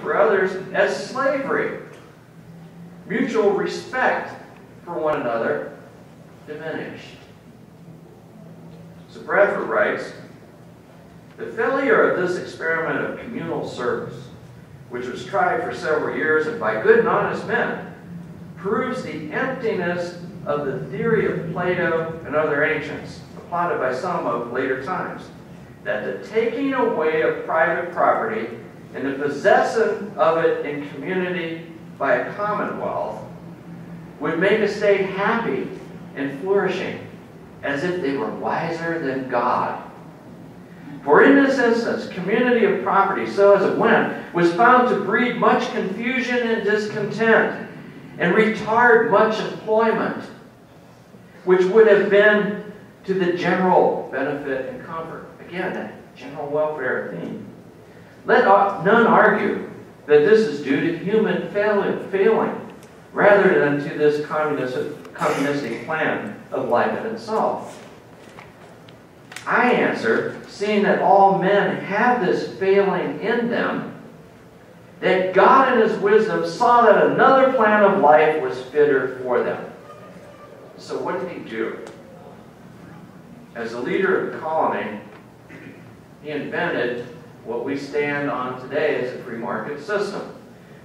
for others as slavery. Mutual respect for one another diminished. So Bradford writes, the failure of this experiment of communal service, which was tried for several years and by good and honest men, proves the emptiness of the theory of Plato and other ancients, applauded by some of later times, that the taking away of private property and the possession of it in community by a commonwealth would make a state happy and flourishing, as if they were wiser than God. For in this instance, community of property, so as it went, was found to breed much confusion and discontent, and retard much employment, which would have been to the general benefit and comfort. Again, that general welfare theme. Let none argue that this is due to human failing, rather than to this communistic plan of life in itself. I answer, seeing that all men have this failing in them, that God in His wisdom saw that another plan of life was fitter for them. So what did He do? As the leader of the colony, He invented what we stand on today as a free market system.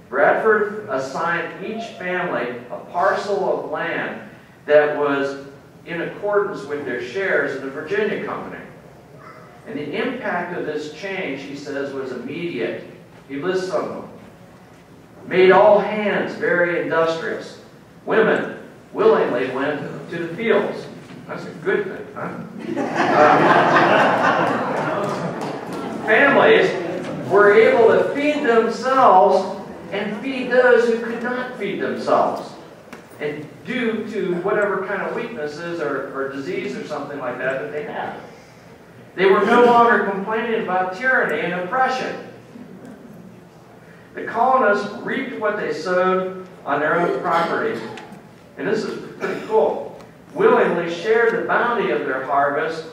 Bradford assigned each family a parcel of land that was in accordance with their shares in the Virginia Company. And the impact of this change, he says, was immediate. He lists some of them. Made all hands very industrious. Women willingly went to the fields. That's a good thing, huh? Families were able to feed themselves and feed those who could not feed themselves. And due to whatever kind of weaknesses or disease or something like that that they had. They were no longer complaining about tyranny and oppression. The colonists reaped what they sowed on their own property. And this is pretty cool. Willingly shared the bounty of their harvest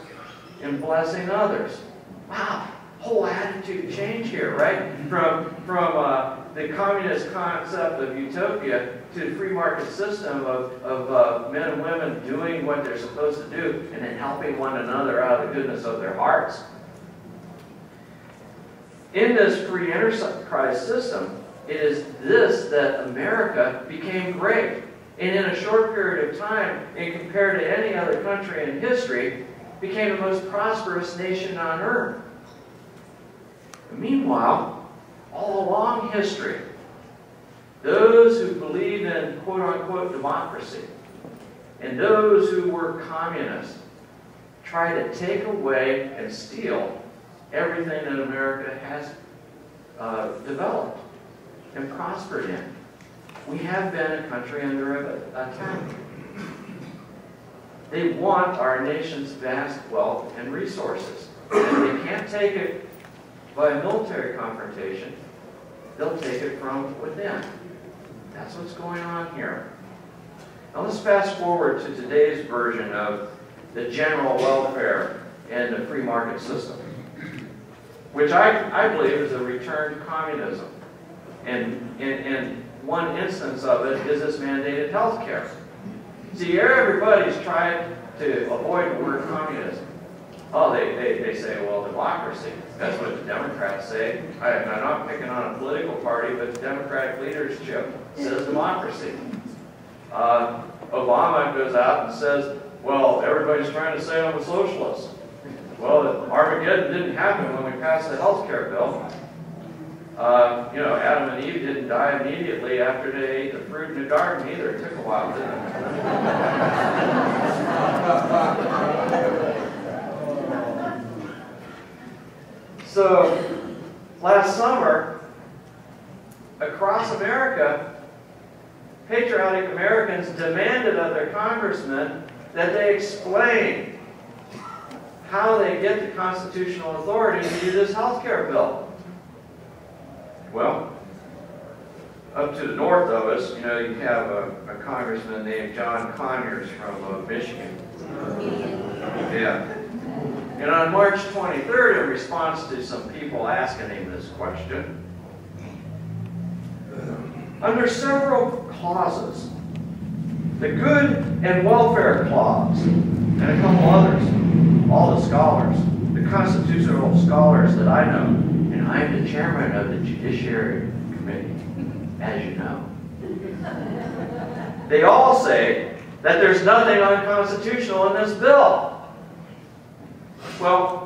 in blessing others. Wow, whole attitude change here, right? From the communist concept of utopia to the free market system of men and women doing what they're supposed to do and then helping one another out of the goodness of their hearts. In this free enterprise system, it is this that America became great. And in a short period of time, and compared to any other country in history, became the most prosperous nation on earth. Meanwhile, all along history, those who believed in quote-unquote democracy and those who were communists tried to take away and steal everything that America has developed and prospered in. We have been a country under attack. They want our nation's vast wealth and resources. And if they can't take it by a military confrontation, they'll take it from within. That's what's going on here. Now let's fast forward to today's version of the general welfare and the free market system, which I believe is a return to communism. And one instance of it is this mandated health care. See, everybody's tried to avoid the word communism. Oh, they say, well, democracy. That's what the Democrats say. I'm not picking on a political party, but the Democratic leadership says democracy. Obama goes out and says, well, everybody's trying to say I'm a socialist. Well, Armageddon didn't happen when we passed the health care bill. You know, Adam and Eve didn't die immediately after they ate the fruit in the garden either. It took a while, didn't it? So, last summer, across America, patriotic Americans demanded of their congressmen that they explain how they get the constitutional authority to do this health care bill. Well, up to the north of us, you know, you have a congressman named John Conyers from Michigan. Yeah. And on March 23rd, in response to some people asking him this question, under several clauses. The Good and Welfare Clause, and a couple others, all the scholars, the constitutional scholars that I know, and I'm the chairman of the Judiciary Committee, as you know. They all say that there's nothing unconstitutional in this bill. Well,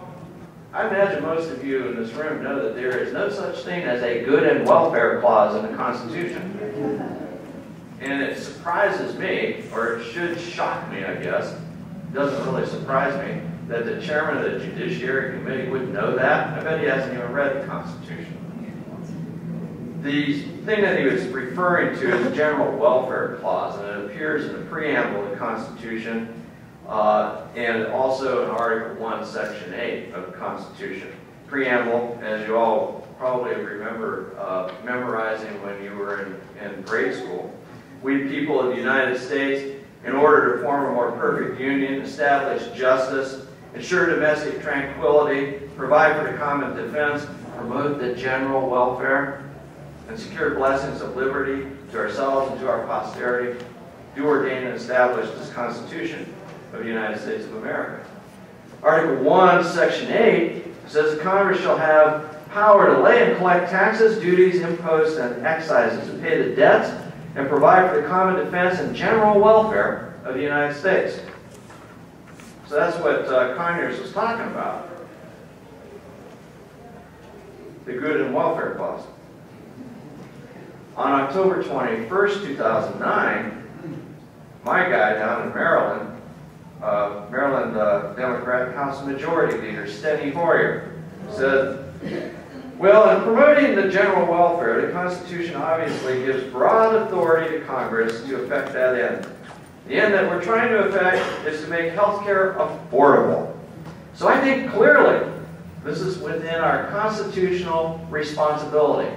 I imagine most of you in this room know that there is no such thing as a Good and Welfare Clause in the Constitution. And it surprises me, or it should shock me, I guess. It doesn't really surprise me that the chairman of the Judiciary Committee wouldn't know that. I bet he hasn't even read the Constitution. The thing that he was referring to is the General Welfare Clause, and it appears in the preamble of the Constitution and also in Article 1, Section 8 of the Constitution. Preamble, as you all probably remember memorizing when you were in grade school. We people of the United States, in order to form a more perfect union, establish justice, ensure domestic tranquility, provide for the common defense, promote the general welfare, and secure blessings of liberty to ourselves and to our posterity, do ordain and establish this Constitution of the United States of America. Article 1, Section 8 says the Congress shall have power to lay and collect taxes, duties, imposts, and excises, to pay the debts, and provide for the common defense and general welfare of the United States. So that's what Conyers was talking about. The Good and Welfare Clause. On October 21st, 2009, my guy down in Maryland, Maryland Democrat House Majority Leader Steny Hoyer, said, well, in promoting the general welfare, the Constitution obviously gives broad authority to Congress to effect that end. The end that we're trying to effect is to make health care affordable. So I think clearly this is within our constitutional responsibility.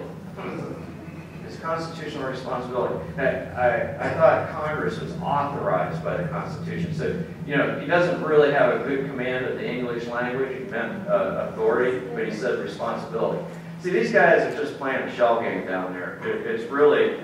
It's constitutional responsibility. I thought Congress was authorized by the Constitution. So, you know, he doesn't really have a good command of the English language. He meant authority, but he said responsibility. See, these guys are just playing a shell game down there. It's really,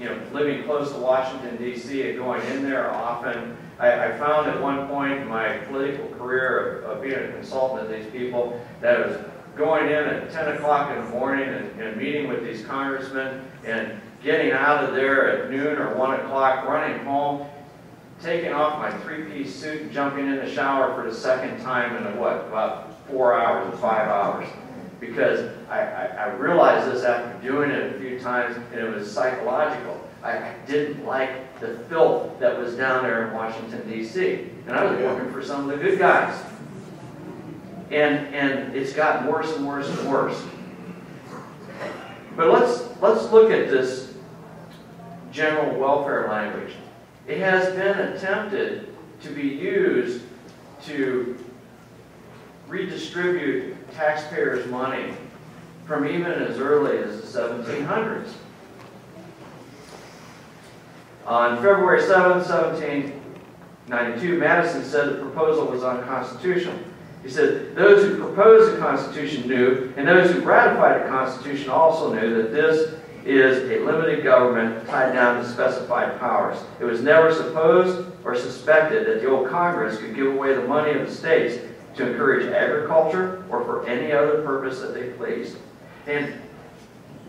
you know, living close to Washington, D.C. and going in there often. I found at one point in my political career of being a consultant of these people that it was going in at 10 o'clock in the morning and meeting with these congressmen and getting out of there at noon or 1 o'clock, running home, taking off my three-piece suit and jumping in the shower for the second time in about 4 hours or 5 hours. Because I realized this after doing it a few times, and it was psychological. I didn't like the filth that was down there in Washington, D.C. And I was working for some of the good guys. And it's gotten worse and worse and worse. But let's look at this general welfare language. It has been attempted to be used to redistribute taxpayers' money from even as early as the 1700s. On February 7, 1792, Madison said the proposal was unconstitutional. He said, those who proposed the Constitution knew, and those who ratified the Constitution also knew, that this is a limited government tied down to specified powers. It was never supposed or suspected that the old Congress could give away the money of the states to encourage agriculture or for any other purpose that they pleased. And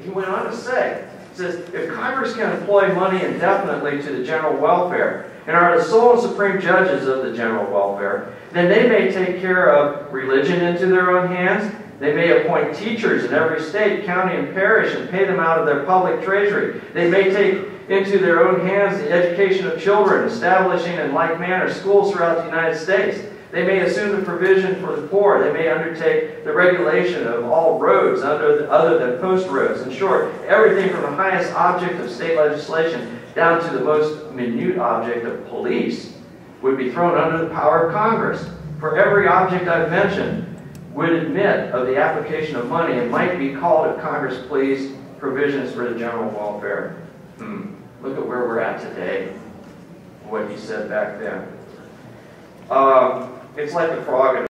he went on to say, he says, if Congress can employ money indefinitely to the general welfare and are the sole and supreme judges of the general welfare, then they may take care of religion into their own hands. They may appoint teachers in every state, county, and parish and pay them out of their public treasury. They may take into their own hands the education of children, establishing in like manner schools throughout the United States. They may assume the provision for the poor. They may undertake the regulation of all roads other than post roads. In short, everything from the highest object of state legislation down to the most minute object of police would be thrown under the power of Congress. For every object I've mentioned would admit of the application of money and might be called, if Congress please, provisions for the general welfare. Look at where we're at today, what he said back then. It's like a frog in